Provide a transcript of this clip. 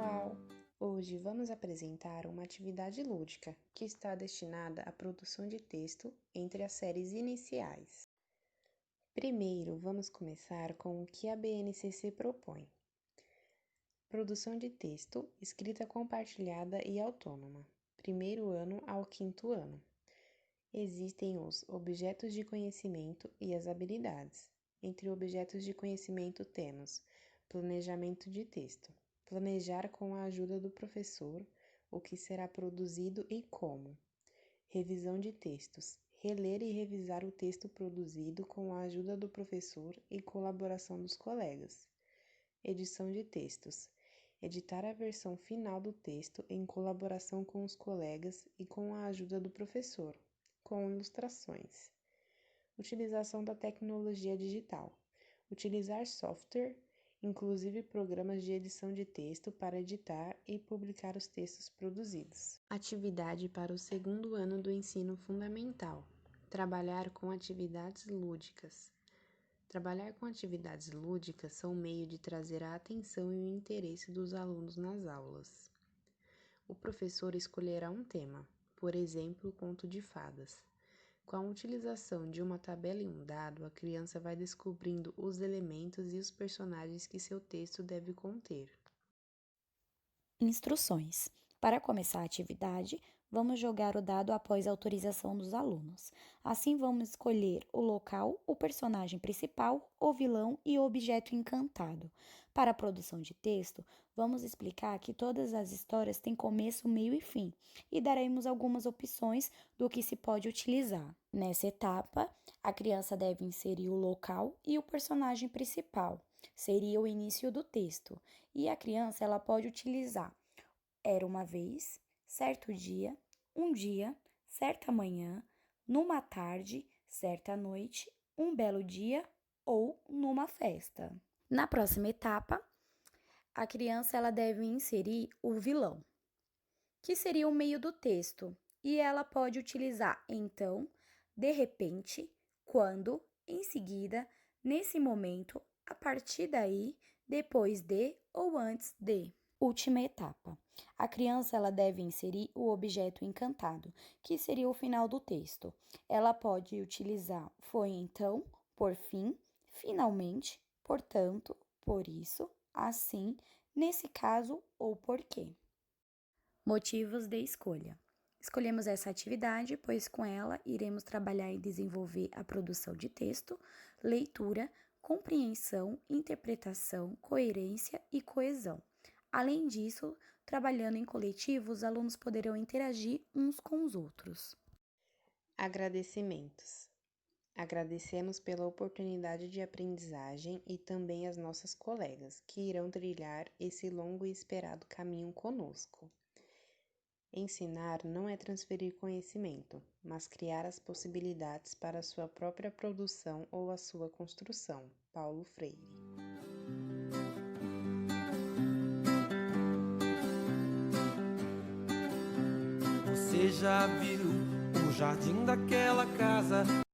pessoal! Hoje vamos apresentar uma atividade lúdica que está destinada à produção de texto entre as séries iniciais. Primeiro, vamos começar com o que a BNCC propõe. Produção de texto, escrita compartilhada e autônoma, primeiro ano ao quinto ano. Existem os objetos de conhecimento e as habilidades. Entre objetos de conhecimento temos planejamento de texto. Planejar com a ajuda do professor o que será produzido e como. Revisão de textos. Reler e revisar o texto produzido com a ajuda do professor e colaboração dos colegas. Edição de textos. Editar a versão final do texto em colaboração com os colegas e com a ajuda do professor, com ilustrações. Utilização da tecnologia digital. Utilizar software, inclusive programas de edição de texto para editar e publicar os textos produzidos. Atividade para o segundo ano do ensino fundamental. Trabalhar com atividades lúdicas. Trabalhar com atividades lúdicas são um meio de trazer a atenção e o interesse dos alunos nas aulas. O professor escolherá um tema, por exemplo, conto de fadas. Com a utilização de uma tabela e um dado, a criança vai descobrindo os elementos e os personagens que seu texto deve conter. Instruções. Para começar a atividade, vamos jogar o dado após a autorização dos alunos. Assim, vamos escolher o local, o personagem principal, o vilão e o objeto encantado. Para a produção de texto, vamos explicar que todas as histórias têm começo, meio e fim, e daremos algumas opções do que se pode utilizar. Nessa etapa, a criança deve inserir o local e o personagem principal. Seria o início do texto. E a criança ela pode utilizar era uma vez, certo dia, um dia, certa manhã, numa tarde, certa noite, um belo dia ou numa festa. Na próxima etapa, a criança ela deve inserir o vilão, que seria o meio do texto, e ela pode utilizar então, de repente, quando, em seguida, nesse momento, a partir daí, depois de ou antes de. Última etapa. A criança ela deve inserir o objeto encantado, que seria o final do texto. Ela pode utilizar foi então, por fim, finalmente, portanto, por isso, assim, nesse caso ou porquê. Motivos de escolha. Escolhemos essa atividade, pois com ela iremos trabalhar e desenvolver a produção de texto, leitura, compreensão, interpretação, coerência e coesão. Além disso, trabalhando em coletivo, os alunos poderão interagir uns com os outros. Agradecimentos. Agradecemos pela oportunidade de aprendizagem e também às nossas colegas, que irão trilhar esse longo e esperado caminho conosco. Ensinar não é transferir conhecimento, mas criar as possibilidades para a sua própria produção ou a sua construção. Paulo Freire. Você já viu o jardim daquela casa?